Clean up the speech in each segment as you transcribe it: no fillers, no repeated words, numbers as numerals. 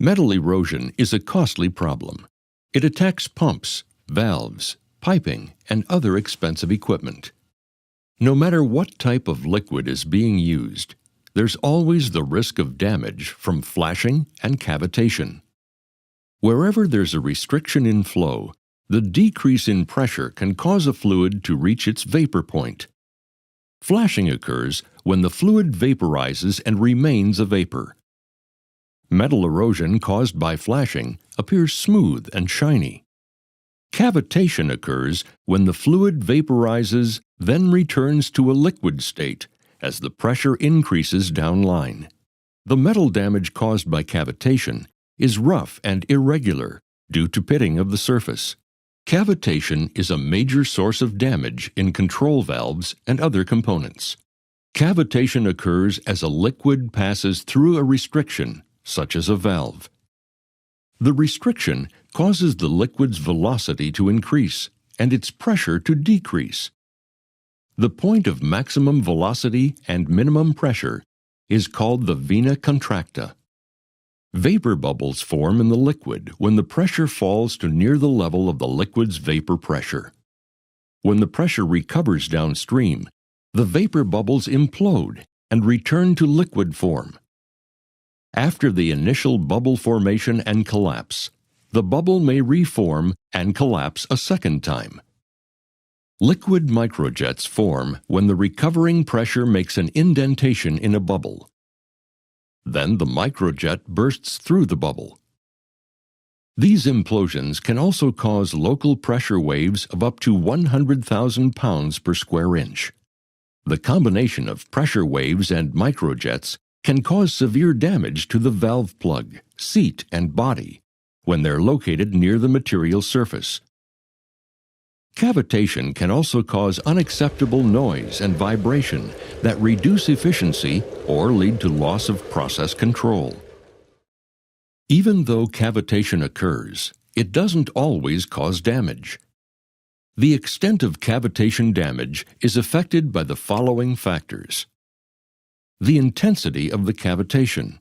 Metal erosion is a costly problem. It attacks pumps, valves, piping, and other expensive equipment. No matter what type of liquid is being used, there's always the risk of damage from flashing and cavitation. Wherever there's a restriction in flow, the decrease in pressure can cause a fluid to reach its vapor point. Flashing occurs when the fluid vaporizes and remains a vapor. Metal erosion caused by flashing appears smooth and shiny. Cavitation occurs when the fluid vaporizes, then returns to a liquid state as the pressure increases downline. The metal damage caused by cavitation is rough and irregular due to pitting of the surface. Cavitation is a major source of damage in control valves and other components. Cavitation occurs as a liquid passes through a restriction, such as a valve. The restriction causes the liquid's velocity to increase and its pressure to decrease. The point of maximum velocity and minimum pressure is called the vena contracta. Vapor bubbles form in the liquid when the pressure falls to near the level of the liquid's vapor pressure. When the pressure recovers downstream, the vapor bubbles implode and return to liquid form. After the initial bubble formation and collapse, the bubble may reform and collapse a second time. Liquid microjets form when the recovering pressure makes an indentation in a bubble. Then the microjet bursts through the bubble. These implosions can also cause local pressure waves of up to 100,000 pounds per square inch. The combination of pressure waves and microjets can cause severe damage to the valve plug, seat, and body when they're located near the material surface. Cavitation can also cause unacceptable noise and vibration that reduce efficiency or lead to loss of process control. Even though cavitation occurs, it doesn't always cause damage. The extent of cavitation damage is affected by the following factors: the intensity of the cavitation.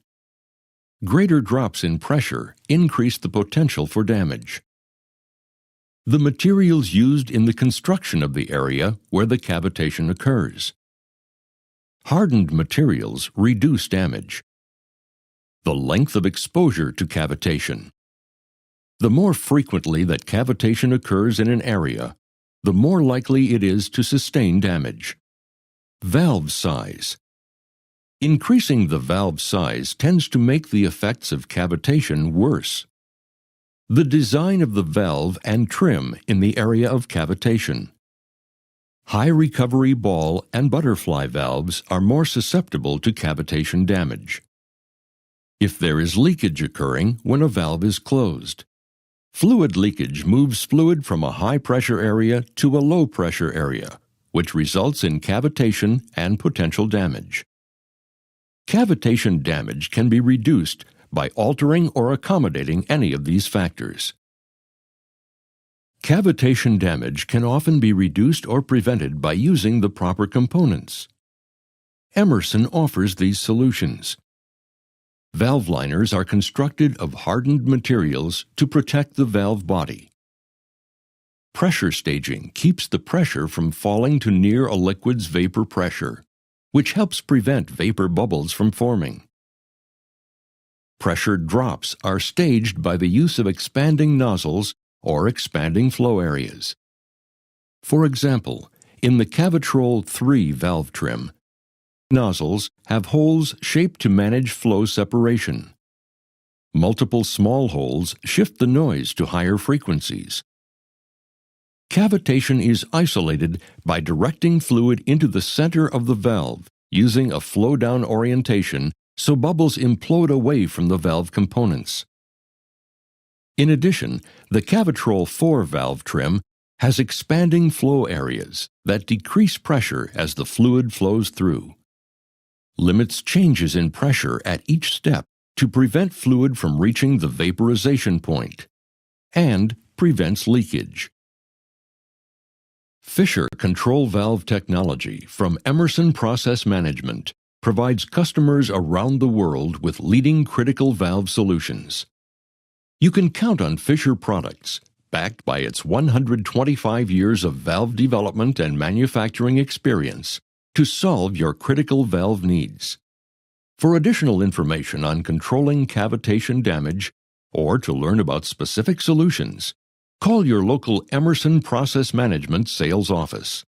Greater drops in pressure increase the potential for damage. The materials used in the construction of the area where the cavitation occurs. Hardened materials reduce damage. The length of exposure to cavitation. The more frequently that cavitation occurs in an area, the more likely it is to sustain damage. Valve size. Increasing the valve size tends to make the effects of cavitation worse. The design of the valve and trim in the area of cavitation. High recovery ball and butterfly valves are more susceptible to cavitation damage. If there is leakage occurring when a valve is closed. Fluid leakage moves fluid from a high-pressure area to a low-pressure area, which results in cavitation and potential damage. Cavitation damage can be reduced by altering or accommodating any of these factors. Cavitation damage can often be reduced or prevented by using the proper components. Emerson offers these solutions. Valve liners are constructed of hardened materials to protect the valve body. Pressure staging keeps the pressure from falling to near a liquid's vapor pressure, which helps prevent vapor bubbles from forming. Pressure drops are staged by the use of expanding nozzles or expanding flow areas. For example, in the Cavitrol 3 valve trim, nozzles have holes shaped to manage flow separation. Multiple small holes shift the noise to higher frequencies. Cavitation is isolated by directing fluid into the center of the valve using a flow-down orientation so bubbles implode away from the valve components. In addition, the Cavitrol 4 valve trim has expanding flow areas that decrease pressure as the fluid flows through. Limits changes in pressure at each step to prevent fluid from reaching the vaporization point, and prevents leakage. Fisher Control Valve Technology from Emerson Process Management provides customers around the world with leading critical valve solutions. You can count on Fisher products, backed by its 125 years of valve development and manufacturing experience, to solve your critical valve needs. For additional information on controlling cavitation damage or to learn about specific solutions, call your local Emerson Process Management sales office.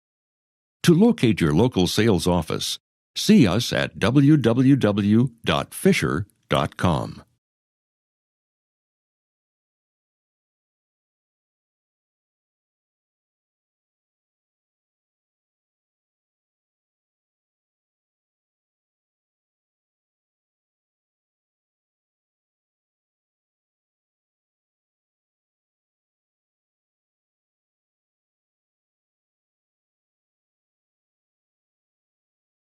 To locate your local sales office, see us at www.fisher.com.